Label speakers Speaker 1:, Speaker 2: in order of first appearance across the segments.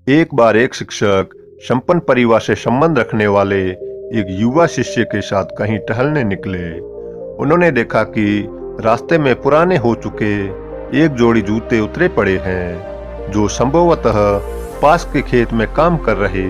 Speaker 1: एक बार एक शिक्षक संपन्न परिवार से संबंध रखने वाले एक युवा शिष्य के साथ कहीं टहलने निकले। उन्होंने देखा कि रास्ते में पुराने हो चुके एक जोड़ी जूते उतरे पड़े हैं, जो संभवतः पास के खेत में काम कर रहे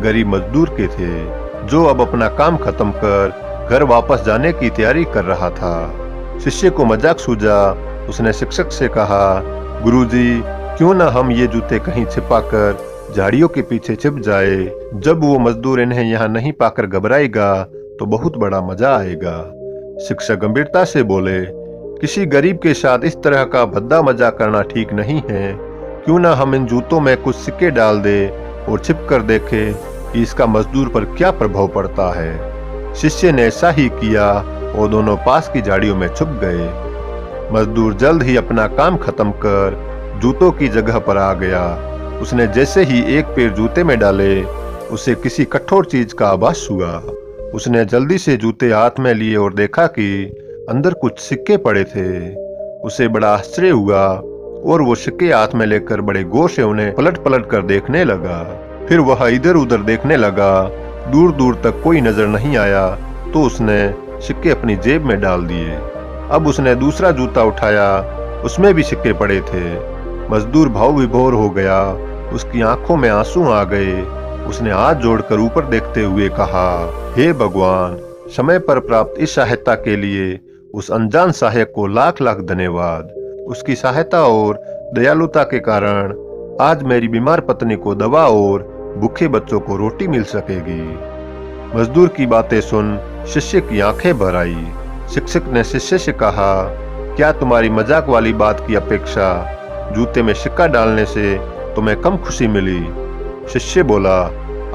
Speaker 1: गरीब मजदूर के थे, जो अब अपना काम खत्म कर घर वापस जाने की तैयारी कर रहा था। शिष्य को मजाक सूझा। उसने शिक्षक से कहा, गुरुजी, क्यों न हम ये जूते कहीं छिपाकर झाड़ियों के पीछे छिप जाए। जब वो मजदूर इन्हें यहाँ नहीं पाकर घबराएगा तो बहुत बड़ा मजा आएगा। शिक्षक गंभीरता से बोले, किसी गरीब के साथ इस तरह का भद्दा मजाक करना ठीक नहीं है। क्यों ना हम इन जूतों में कुछ सिक्के डाल दे और छिप कर देखे कि इसका मजदूर पर क्या प्रभाव पड़ता है। शिष्य ने ऐसा ही किया और दोनों पास की झाड़ियों में छुप गए। मजदूर जल्द ही अपना काम खत्म कर जूतों की जगह पर आ गया। उसने जैसे ही एक पैर जूते में डाले, उसे किसी कठोर चीज का आभास हुआ। उसने जल्दी से जूते हाथ में लिए और देखा कि अंदर कुछ सिक्के पड़े थे। उसे बड़ा आश्चर्य हुआ और वो सिक्के हाथ में लेकर बड़े गौर से उन्हें पलट पलट कर देखने लगा। फिर वह इधर उधर देखने लगा। दूर दूर तक कोई नजर नहीं आया तो उसने सिक्के अपनी जेब में डाल दिए। अब उसने दूसरा जूता उठाया, उसमें भी सिक्के पड़े थे। मजदूर भाव विभोर हो गया। उसकी आंखों में आंसू आ गए। उसने हाथ जोड़कर ऊपर देखते हुए कहा, हे भगवान, समय पर प्राप्त इस सहायता के लिए उस अनजान सहायक को लाख लाख धन्यवाद। उसकी सहायता और दयालुता के कारण आज मेरी बीमार पत्नी को दवा और भूखे बच्चों को रोटी मिल सकेगी। मजदूर की बातें सुन शिष्य की आंखें भर आई। शिक्षक ने शिष्य से कहा, क्या तुम्हारी मजाक वाली बात की अपेक्षा जूते में सिक्का डालने से तुम्हें कम खुशी मिली? शिष्य बोला,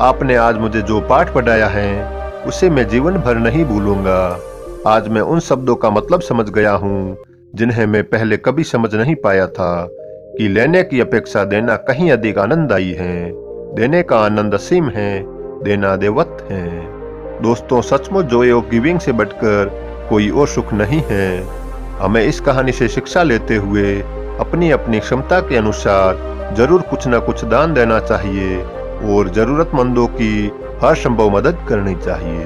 Speaker 1: आपने आज मुझे जो पाठ पढ़ाया है उसे मैं जीवन भर नहीं भूलूंगा। आज मैं उन शब्दों का मतलब समझ गया हूँ जिन्हें मैं पहले कभी समझ नहीं पाया था, कि लेने की अपेक्षा देना कहीं अधिक आनंददायी है। देने का आनंद असीम है, देना देवत्व है। दोस्तों, सचमुच जॉय ऑफ गिविंग से बढ़कर कोई और सुख नहीं है। हमें इस कहानी से शिक्षा लेते हुए अपनी अपनी क्षमता के अनुसार जरूर कुछ न कुछ दान देना चाहिए और जरूरतमंदों की हर संभव मदद करनी चाहिए।